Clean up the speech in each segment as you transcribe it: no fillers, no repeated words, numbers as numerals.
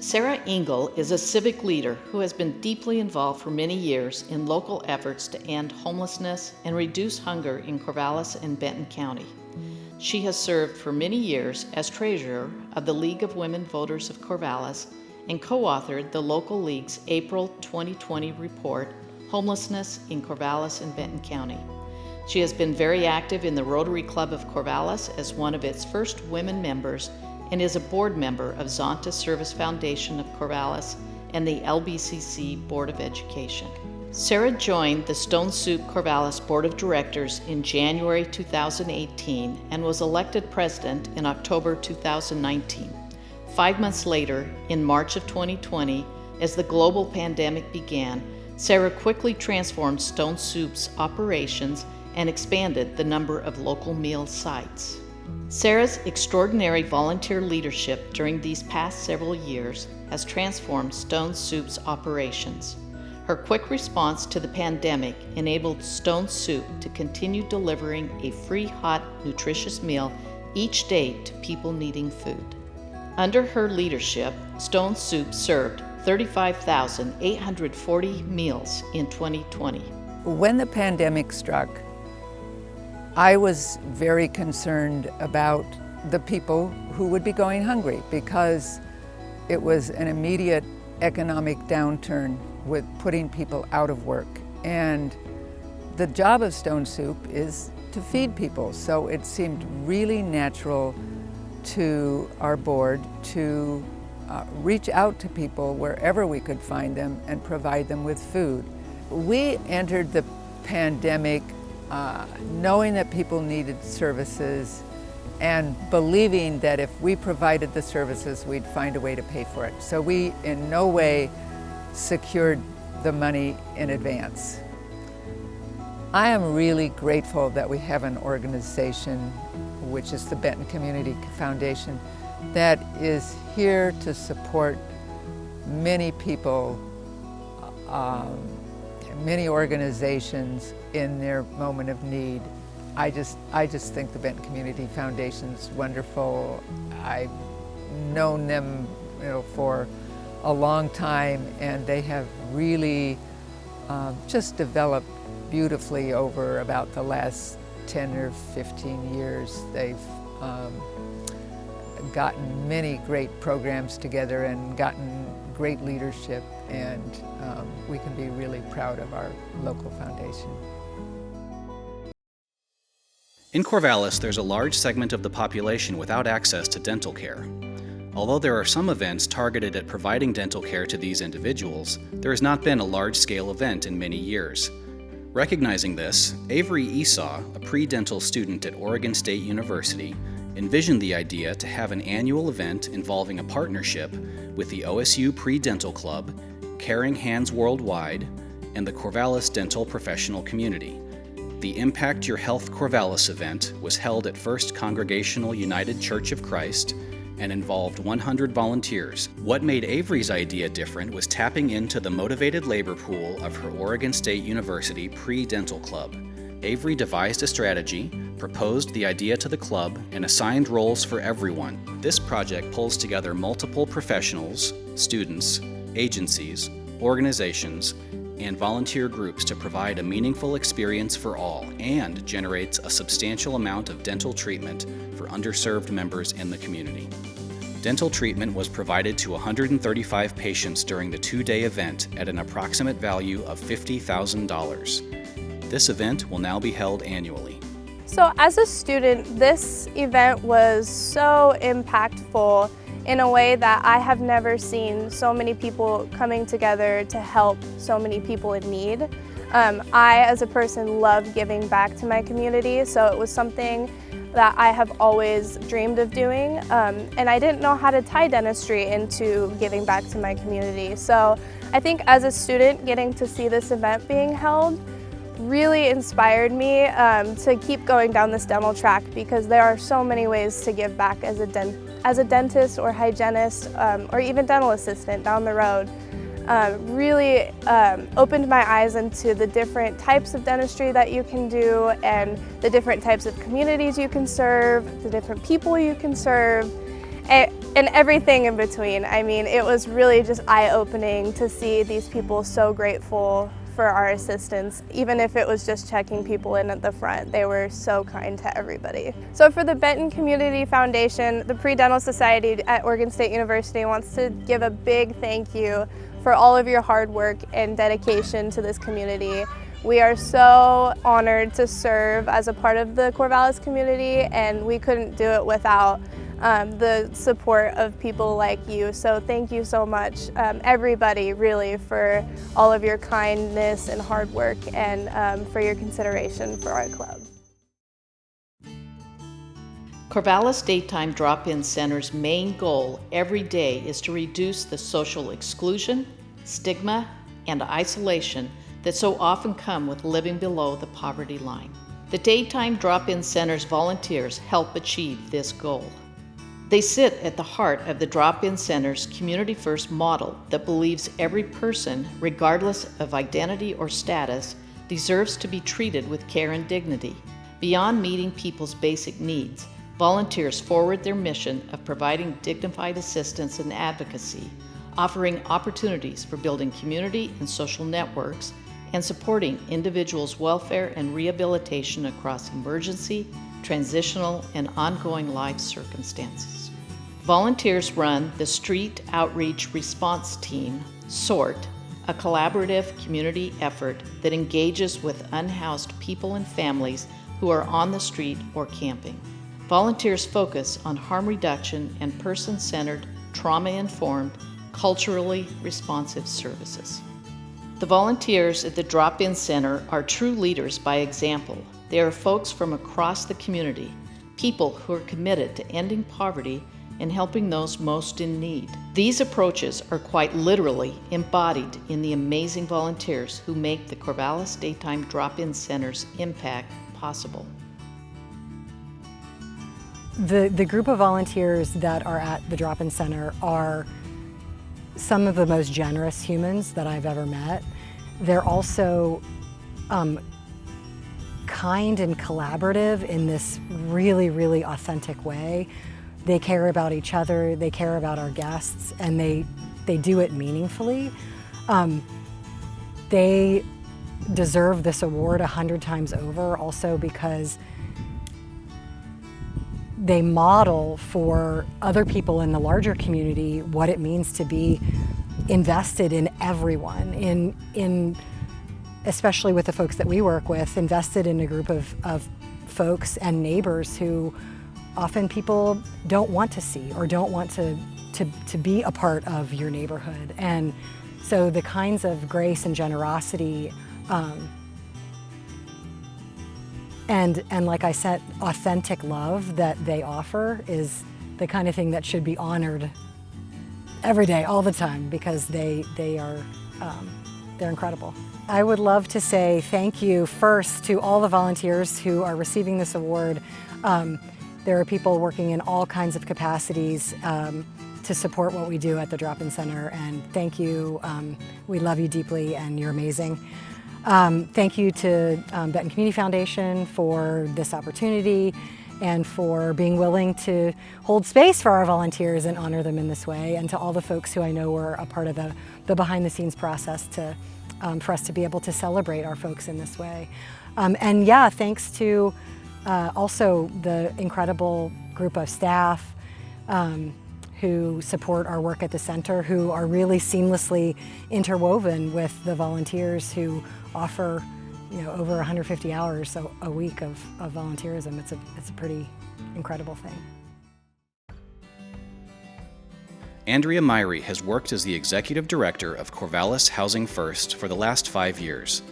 Sarah Engel is a civic leader who has been deeply involved for many years in local efforts to end homelessness and reduce hunger in Corvallis and Benton County. She has served for many years as treasurer of the League of Women Voters of Corvallis and co-authored the local league's April 2020 report, Homelessness in Corvallis and Benton County. She has been very active in the Rotary Club of Corvallis as one of its first women members and is a board member of Zonta Service Foundation of Corvallis and the LBCC Board of Education. Sarah joined the Stone Soup Corvallis Board of Directors in January 2018 and was elected president in October 2019. 5 months later, in March of 2020, as the global pandemic began, Sarah quickly transformed Stone Soup's operations and expanded the number of local meal sites. Sarah's extraordinary volunteer leadership during these past several years has transformed Stone Soup's operations. Her quick response to the pandemic enabled Stone Soup to continue delivering a free, hot, nutritious meal each day to people needing food. Under her leadership, Stone Soup served 35,840 meals in 2020. When the pandemic struck, I was very concerned about the people who would be going hungry because it was an immediate economic downturn with putting people out of work. And the job of Stone Soup is to feed people, so it seemed really natural to our board to reach out to people wherever we could find them and provide them with food. We entered the pandemic knowing that people needed services and believing that if we provided the services, we'd find a way to pay for it. So we in no way secured the money in advance. I am really grateful that we have an organization, which is the Benton Community Foundation, that is here to support many people, many organizations in their moment of need. I just think the Benton Community Foundation is wonderful. I've known them, for a long time, and they have really just developed beautifully over about the last 10 or 15 years. They've gotten many great programs together and gotten great leadership, and we can be really proud of our local foundation. In Corvallis, there's a large segment of the population without access to dental care. Although there are some events targeted at providing dental care to these individuals, there has not been a large-scale event in many years. Recognizing this, Avery Esau, a pre-dental student at Oregon State University, envisioned the idea to have an annual event involving a partnership with the OSU Pre-Dental Club, Caring Hands Worldwide, and the Corvallis dental professional community. The Impact Your Health Corvallis event was held at First Congregational United Church of Christ and involved 100 volunteers. What made Avery's idea different was tapping into the motivated labor pool of her Oregon State University Pre-Dental Club. Avery devised a strategy, proposed the idea to the club, and assigned roles for everyone. This project pulls together multiple professionals, students, agencies, organizations, and volunteer groups to provide a meaningful experience for all and generates a substantial amount of dental treatment for underserved members in the community. Dental treatment was provided to 135 patients during the two-day event at an approximate value of $50,000. This event will now be held annually. So as a student, this event was so impactful in a way that I have never seen so many people coming together to help so many people in need. I, as a person, love giving back to my community, so it was something that I have always dreamed of doing, and I didn't know how to tie dentistry into giving back to my community. So I think as a student, getting to see this event being held really inspired me to keep going down this dental track, because there are so many ways to give back as a dentist or hygienist or even dental assistant down the road. Really opened my eyes into the different types of dentistry that you can do and the different types of communities you can serve, the different people you can serve. and everything in between. I mean, it was really just eye-opening to see these people so grateful for our assistance. Even if it was just checking people in at the front, they were so kind to everybody. So for the Benton Community Foundation, the Pre-Dental Society at Oregon State University wants to give a big thank you for all of your hard work and dedication to this community. We are so honored to serve as a part of the Corvallis community, and we couldn't do it without the support of people like you. So thank you so much, everybody, really, for all of your kindness and hard work, and for your consideration for our club. Corvallis Daytime Drop-In Center's main goal every day is to reduce the social exclusion, stigma, and isolation that so often come with living below the poverty line. The Daytime Drop-In Center's volunteers help achieve this goal. They sit at the heart of the Drop-In Center's community-first model that believes every person, regardless of identity or status, deserves to be treated with care and dignity. Beyond meeting people's basic needs, volunteers forward their mission of providing dignified assistance and advocacy, offering opportunities for building community and social networks, and supporting individuals' welfare and rehabilitation across emergency, transitional, and ongoing life circumstances. Volunteers run the Street Outreach Response Team, SORT, a collaborative community effort that engages with unhoused people and families who are on the street or camping. Volunteers focus on harm reduction and person-centered, trauma-informed, culturally responsive services. The volunteers at the Drop-In Center are true leaders by example. They are folks from across the community, people who are committed to ending poverty and helping those most in need. These approaches are quite literally embodied in the amazing volunteers who make the Corvallis Daytime Drop-In Center's impact possible. The group of volunteers that are at the Drop-In Center are some of the most generous humans that I've ever met. They're also kind and collaborative in this really, really authentic way. They care about each other, they care about our guests, and they do it meaningfully. They deserve this award 100 times over also because they model for other people in the larger community what it means to be invested in everyone, in especially with the folks that we work with, invested in a group of folks and neighbors who often people don't want to see or don't want to be a part of your neighborhood. And so the kinds of grace and generosity and like I said, authentic love that they offer is the kind of thing that should be honored every day, all the time, because they're incredible. I would love to say thank you first to all the volunteers who are receiving this award. There are people working in all kinds of capacities to support what we do at the Drop-In Center, and thank you. We love you deeply and you're amazing. Thank you to Benton Community Foundation for this opportunity and for being willing to hold space for our volunteers and honor them in this way, and to all the folks who I know were a part of the behind-the-scenes process for us to be able to celebrate our folks in this way. And yeah, thanks to also the incredible group of staff who support our work at the center, who are really seamlessly interwoven with the volunteers who offer, over 150 hours a week of volunteerism. It's a pretty incredible thing. Andrea Myrie has worked as the executive director of Corvallis Housing First for the last 5 years.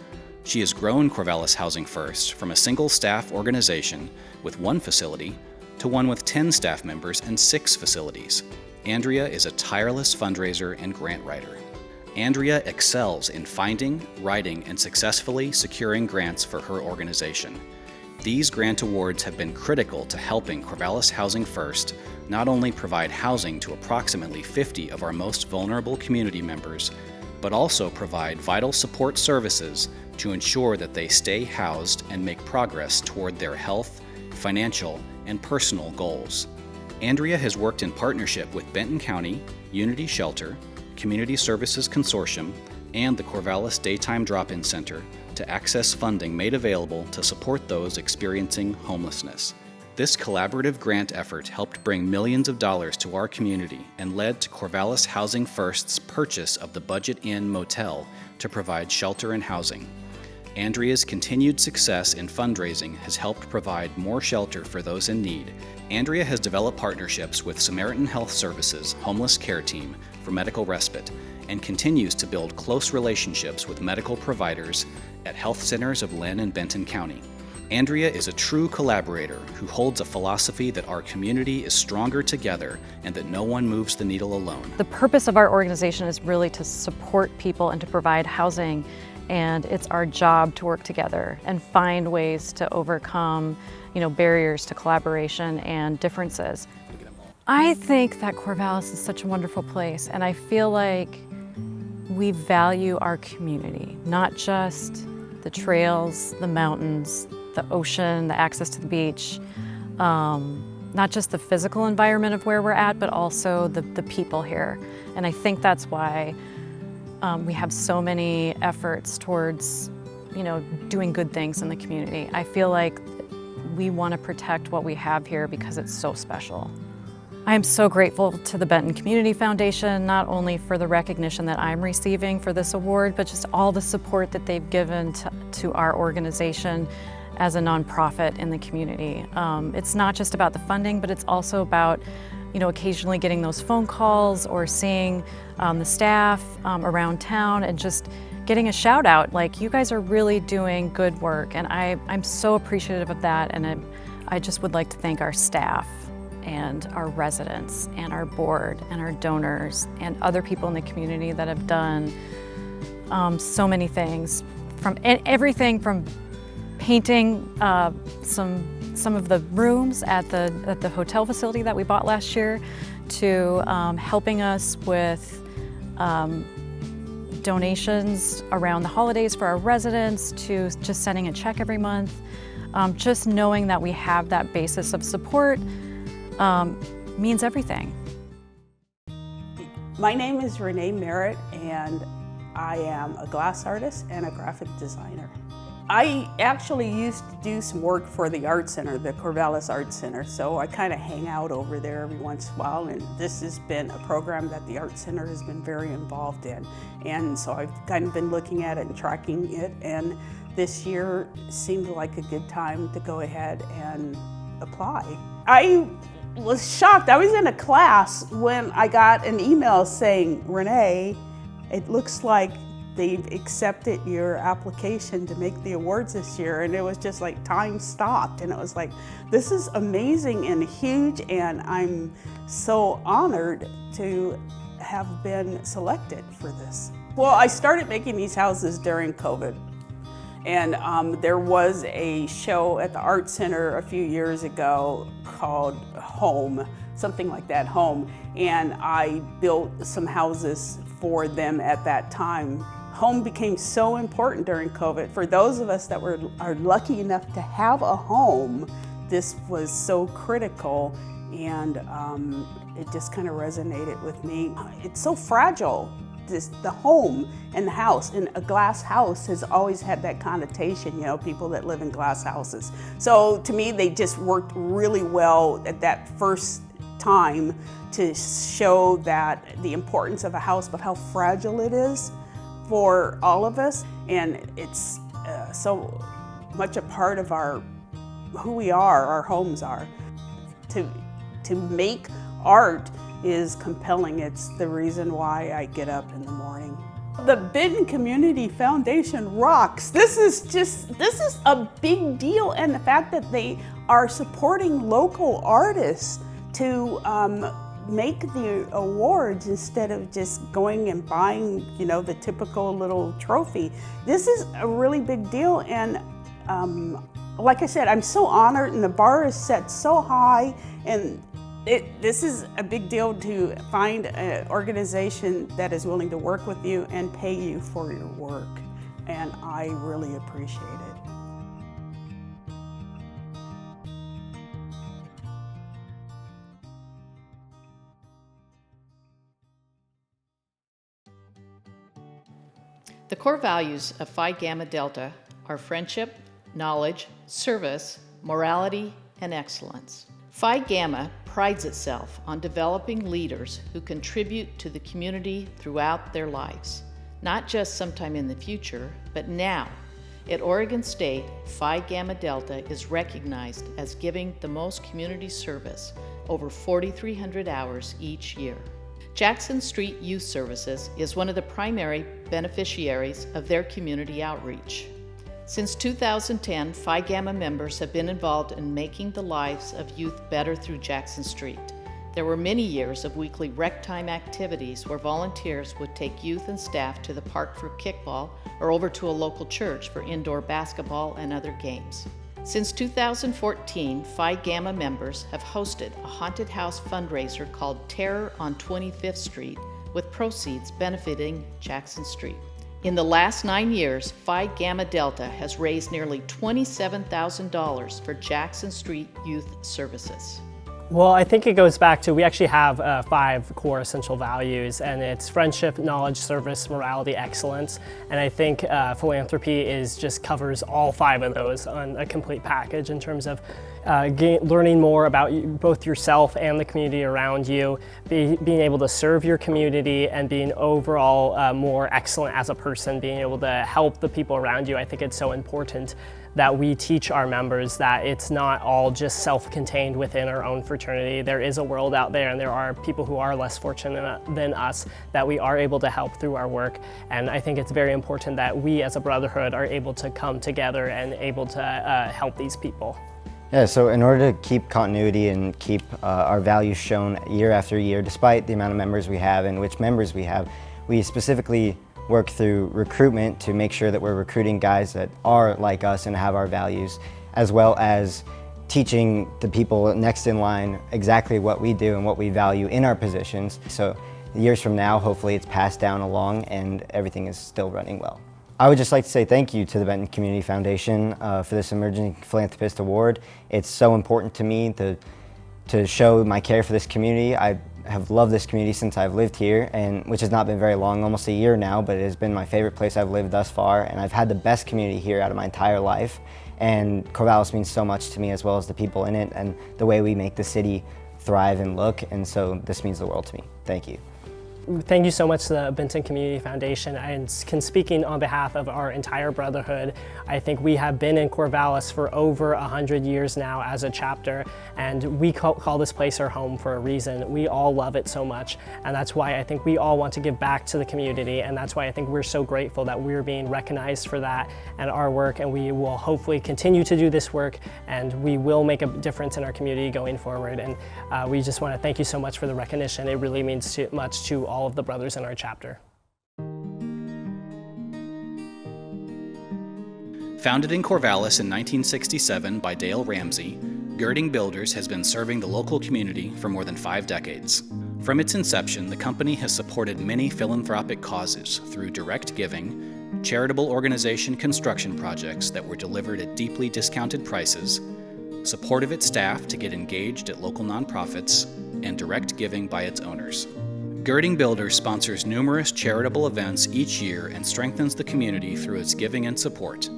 She has grown Corvallis Housing First from a single staff organization with 1 facility to one with 10 staff members and 6 facilities. Andrea is a tireless fundraiser and grant writer. Andrea excels in finding, writing, and successfully securing grants for her organization. These grant awards have been critical to helping Corvallis Housing First not only provide housing to approximately 50 of our most vulnerable community members, but also provide vital support services to ensure that they stay housed and make progress toward their health, financial, and personal goals. Andrea has worked in partnership with Benton County, Unity Shelter, Community Services Consortium, and the Corvallis Daytime Drop-In Center to access funding made available to support those experiencing homelessness. This collaborative grant effort helped bring millions of dollars to our community and led to Corvallis Housing First's purchase of the Budget Inn Motel to provide shelter and housing. Andrea's continued success in fundraising has helped provide more shelter for those in need. Andrea has developed partnerships with Samaritan Health Services Homeless Care Team for medical respite and continues to build close relationships with medical providers at health centers of Lynn and Benton County. Andrea is a true collaborator who holds a philosophy that our community is stronger together and that no one moves the needle alone. The purpose of our organization is really to support people and to provide housing, and it's our job to work together and find ways to overcome, barriers to collaboration and differences. I think that Corvallis is such a wonderful place, and I feel like we value our community, not just the trails, the mountains, the ocean, the access to the beach, not just the physical environment of where we're at, but also the people here. And I think that's why we have so many efforts towards, doing good things in the community. I feel like we want to protect what we have here because it's so special. I am so grateful to the Benton Community Foundation, not only for the recognition that I'm receiving for this award, but just all the support that they've given to our organization as a nonprofit in the community. It's not just about the funding, but it's also about, occasionally getting those phone calls or seeing the staff around town and just getting a shout out, like, you guys are really doing good work. And I'm so appreciative of that. And I just would like to thank our staff and our residents and our board and our donors and other people in the community that have done so many things, from everything from painting some of the rooms at the hotel facility that we bought last year, to helping us with donations around the holidays for our residents, to just sending a check every month. Just knowing that we have that basis of support means everything. My name is Renee Merritt, and I am a glass artist and a graphic designer. I actually used to do some work for the Art Center, the Corvallis Art Center, so I kind of hang out over there every once in a while, and this has been a program that the Art Center has been very involved in. And so I've kind of been looking at it and tracking it, and this year seemed like a good time to go ahead and apply. I was shocked. I was in a class when I got an email saying, Renee, it looks like they've accepted your application to make the awards this year. And it was just like time stopped. And it was like, this is amazing and huge. And I'm so honored to have been selected for this. Well, I started making these houses during COVID. And there was a show at the Art Center a few years ago called Home, something like that, Home. And I built some houses for them at that time. Home became so important during COVID. For those of us that are lucky enough to have a home, this was so critical, and it just kind of resonated with me. It's so fragile. The home and the house, and a glass house has always had that connotation, people that live in glass houses. So to me, they just worked really well at that first time to show that the importance of a house, but how fragile it is for all of us. And it's so much a part of who we are, our homes are. To make art is compelling. It's the reason why I get up in the morning. The Benton Community Foundation rocks. This is a big deal, and the fact that they are supporting local artists to make the awards instead of just going and buying, the typical little trophy. This is a really big deal, and like I said, I'm so honored, and the bar is set so high, and this is a big deal to find an organization that is willing to work with you and pay you for your work, and I really appreciate it. The core values of Phi Gamma Delta are friendship, knowledge, service, morality, and excellence. Phi Gamma prides itself on developing leaders who contribute to the community throughout their lives, not just sometime in the future, but now. At Oregon State, Phi Gamma Delta is recognized as giving the most community service, over 4,300 hours each year. Jackson Street Youth Services is one of the primary beneficiaries of their community outreach. Since 2010, Phi Gamma members have been involved in making the lives of youth better through Jackson Street. There were many years of weekly rec time activities where volunteers would take youth and staff to the park for kickball or over to a local church for indoor basketball and other games. Since 2014, Phi Gamma members have hosted a haunted house fundraiser called Terror on 25th Street, with proceeds benefiting Jackson Street. In the last 9 years, Phi Gamma Delta has raised nearly $27,000 for Jackson Street Youth Services. Well, I think it goes back to, we actually have 5 core essential values, and it's friendship, knowledge, service, morality, excellence. And I think philanthropy just covers all 5 of those on a complete package in terms of learning more about both yourself and the community around you, being able to serve your community, and being overall more excellent as a person, being able to help the people around you. I think it's so important that we teach our members that it's not all just self-contained within our own fraternity. There is a world out there, and there are people who are less fortunate than us that we are able to help through our work. And I think it's very important that we as a brotherhood are able to come together and able to help these people. Yeah, so in order to keep continuity and keep our values shown year after year, despite the amount of members we have and which members we have, we specifically work through recruitment to make sure that we're recruiting guys that are like us and have our values, as well as teaching the people next in line exactly what we do and what we value in our positions. So years from now, hopefully it's passed down along and everything is still running well. I would just like to say thank you to the Benton Community Foundation for this Emerging Philanthropist Award. It's so important to me to show my care for this community. I have loved this community since I've lived here, and which has not been very long, almost a year now, but it has been my favorite place I've lived thus far, and I've had the best community here out of my entire life. And Corvallis means so much to me, as well as the people in it and the way we make the city thrive and look, and so this means the world to me. Thank you. Thank you so much to the Benton Community Foundation. And speaking on behalf of our entire brotherhood, I think we have been in Corvallis for over 100 years now as a chapter, and we call this place our home for a reason. We all love it so much, and that's why I think we all want to give back to the community, and that's why I think we're so grateful that we're being recognized for that and our work, and we will hopefully continue to do this work, and we will make a difference in our community going forward. And we just want to thank you so much for the recognition. It really means too much to all of the brothers in our chapter. Founded in Corvallis in 1967 by Dale Ramsey, Girding Builders has been serving the local community for more than 5 decades. From its inception, the company has supported many philanthropic causes through direct giving, charitable organization construction projects that were delivered at deeply discounted prices, support of its staff to get engaged at local nonprofits, and direct giving by its owners. Girding Builders sponsors numerous charitable events each year and strengthens the community through its giving and support.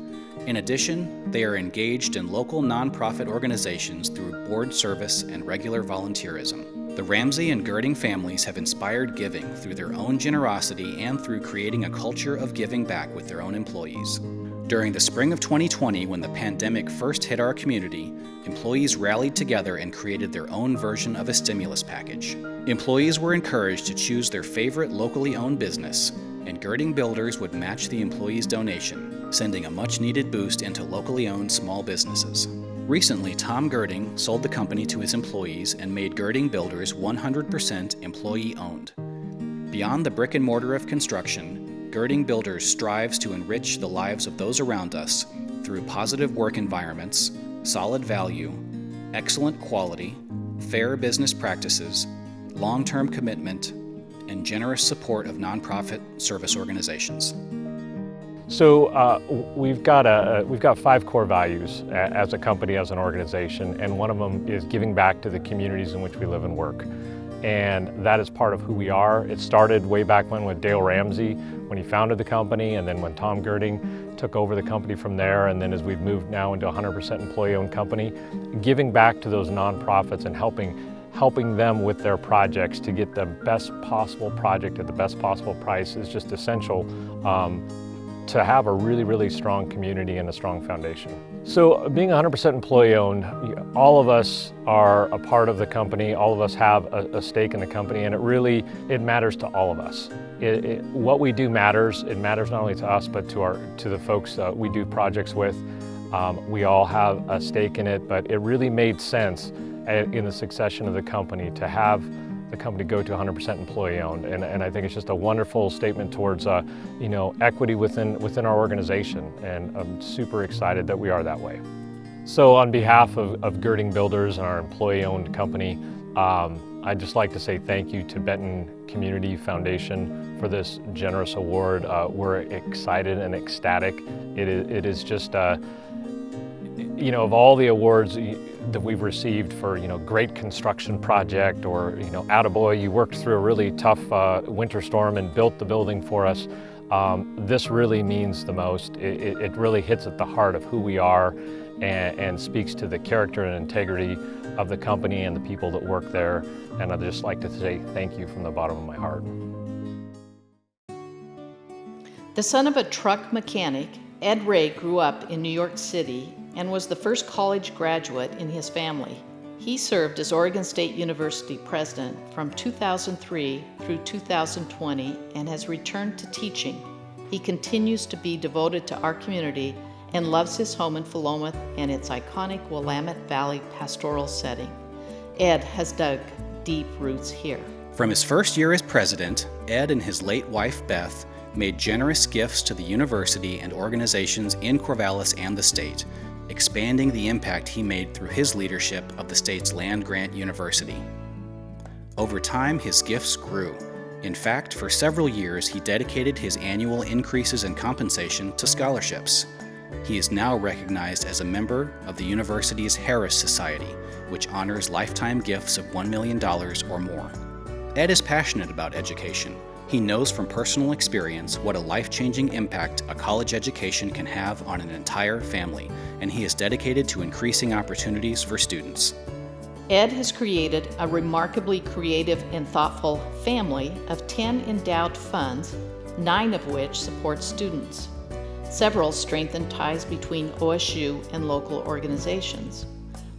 In addition, they are engaged in local nonprofit organizations through board service and regular volunteerism. The Ramsey and Girding families have inspired giving through their own generosity and through creating a culture of giving back with their own employees. During the spring of 2020, when the pandemic first hit our community, employees rallied together and created their own version of a stimulus package. Employees were encouraged to choose their favorite locally owned business, and Girding Builders would match the employee's donation, sending a much-needed boost into locally owned small businesses. Recently, Tom Girding sold the company to his employees and made Girding Builders 100% employee-owned. Beyond the brick and mortar of construction, Girding Builders strives to enrich the lives of those around us through positive work environments, solid value, excellent quality, fair business practices, long-term commitment, and generous support of nonprofit service organizations. So we've got 5 core values as a company, as an organization, and one of them is giving back to the communities in which we live and work. and that is part of who we are. It started way back when with Dale Ramsey, when he founded the company, and then when Tom Girding took over the company from there, and then as we've moved now into a 100% employee-owned company, giving back to those nonprofits and helping them with their projects to get the best possible project at the best possible price is just essential to have a really, really strong community and a strong foundation. So being 100% employee-owned, all of us are a part of the company, all of us have a stake in the company, and it matters to all of us. What we do matters. It matters not only to us, but to the folks we do projects with. We all have a stake in it, but it really made sense in the succession of the company to have the company go to 100% employee-owned, and I think it's just a wonderful statement towards equity within our organization, and I'm super excited that we are that way. So on behalf of Girding Builders and our employee-owned company, I'd just like to say thank you to Benton Community Foundation for this generous award. We're excited and ecstatic. It is just of all the awards that we've received for, great construction project, or, attaboy, you worked through a really tough winter storm and built the building for us. This really means the most. It really hits at the heart of who we are and speaks to the character and integrity of the company and the people that work there. And I'd just like to say thank you from the bottom of my heart. The son of a truck mechanic, Ed Ray grew up in New York City and was the first college graduate in his family. He served as Oregon State University president from 2003 through 2020 and has returned to teaching. He continues to be devoted to our community and loves his home in Philomath and its iconic Willamette Valley pastoral setting. Ed has dug deep roots here. From his first year as president, Ed and his late wife, Beth, made generous gifts to the university and organizations in Corvallis and the state, expanding the impact he made through his leadership of the state's land-grant university. Over time, his gifts grew. In fact, for several years, he dedicated his annual increases in compensation to scholarships. He is now recognized as a member of the university's Harris Society, which honors lifetime gifts of $1 million or more. Ed is passionate about education. He knows from personal experience what a life-changing impact a college education can have on an entire family, and he is dedicated to increasing opportunities for students. Ed has created a remarkably creative and thoughtful family of 10 endowed funds, 9 of which support students. Several strengthen ties between OSU and local organizations.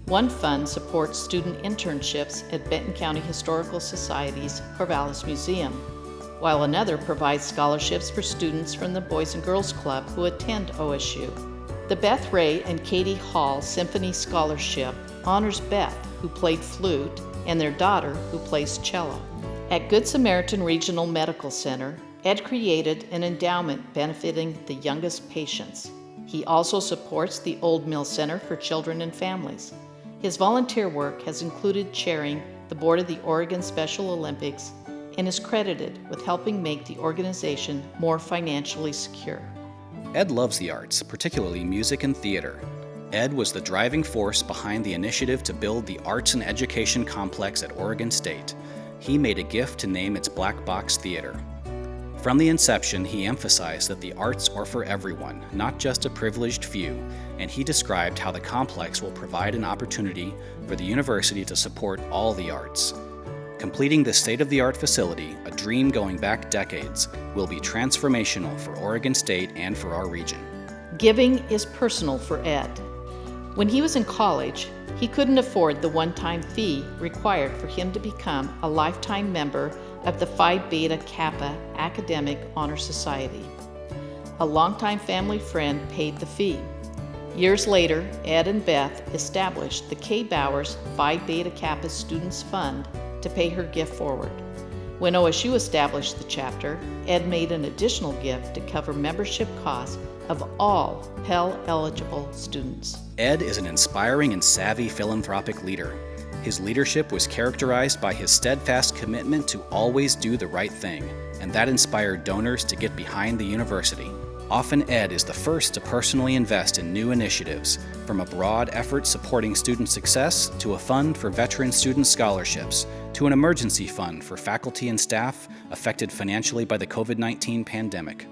One fund supports student internships at Benton County Historical Society's Corvallis Museum, while another provides scholarships for students from the Boys and Girls Club who attend OSU. The Beth Ray and Katie Hall Symphony Scholarship honors Beth, who played flute, and their daughter, who plays cello. At Good Samaritan Regional Medical Center, Ed created an endowment benefiting the youngest patients. He also supports the Old Mill Center for Children and Families. His volunteer work has included chairing the board of the Oregon Special Olympics and is credited with helping make the organization more financially secure. Ed loves the arts, particularly music and theater. Ed was the driving force behind the initiative to build the Arts and Education Complex at Oregon State. He made a gift to name its Black Box Theater. From the inception, he emphasized that the arts are for everyone, not just a privileged few, and he described how the complex will provide an opportunity for the university to support all the arts. Completing this state-of-the-art facility, a dream going back decades, will be transformational for Oregon State and for our region. Giving is personal for Ed. When he was in college, he couldn't afford the one-time fee required for him to become a lifetime member of the Phi Beta Kappa Academic Honor Society. A longtime family friend paid the fee. Years later, Ed and Beth established the K. Bowers Phi Beta Kappa Students Fund to pay her gift forward. When OSU established the chapter, Ed made an additional gift to cover membership costs of all Pell-eligible students. Ed is an inspiring and savvy philanthropic leader. His leadership was characterized by his steadfast commitment to always do the right thing, and that inspired donors to get behind the university. Often Ed is the first to personally invest in new initiatives, from a broad effort supporting student success to a fund for veteran student scholarships. to an emergency fund for faculty and staff affected financially by the COVID-19 pandemic.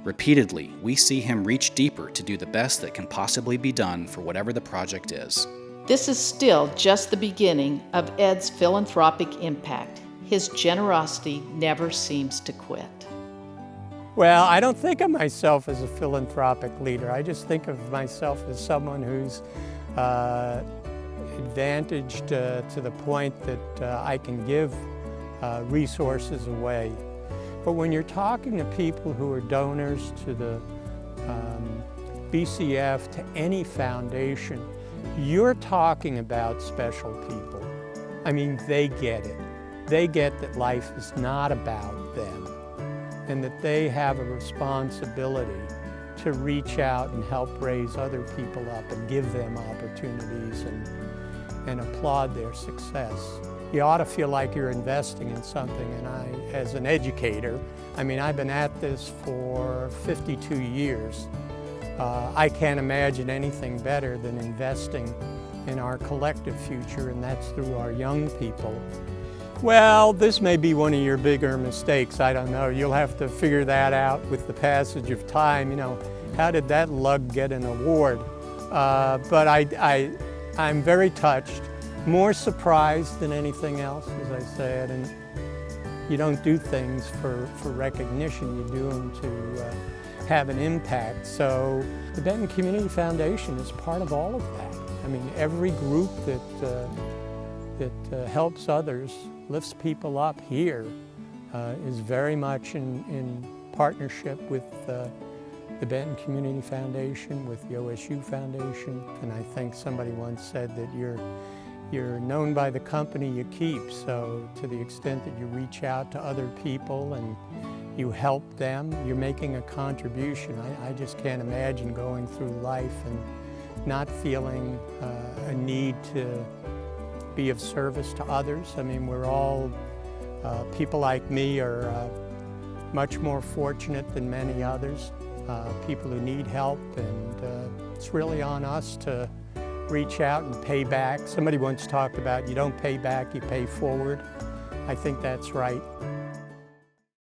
Repeatedly, we see him reach deeper to do the best that can possibly be done for whatever the project is. This is still just the beginning of Ed's philanthropic impact. His generosity never seems to quit. Well, I don't think of myself as a philanthropic leader. I just think of myself as someone who's advantaged to the point that I can give resources away. But when you're talking to people who are donors to the BCF, to any foundation, you're talking about special people. I mean, they get it. They get that life is not about them and that they have a responsibility to reach out and help raise other people up and give them opportunities and applaud their success. You ought to feel like you're investing in something, and I, as an educator, I mean, I've been at this for 52 years. I can't imagine anything better than investing in our collective future, and that's through our young people. Well, this may be one of your bigger mistakes. I don't know. You'll have to figure that out with the passage of time. You know, how did that lug get an award? But I'm very touched, more surprised than anything else, as I said. And you don't do things for recognition. You do them to have an impact. So the Benton Community Foundation is part of all of that. I mean, every group that helps others, lifts people up here, is very much in partnership with the Benton Community Foundation, with the OSU Foundation. And I think somebody once said that you're known by the company you keep. So to the extent that you reach out to other people and you help them, you're making a contribution. I just can't imagine going through life and not feeling a need to be of service to others. I mean, we're all, people like me are much more fortunate than many others, people who need help, and it's really on us to reach out and pay back. Somebody once talked about you don't pay back, you pay forward. I think that's right.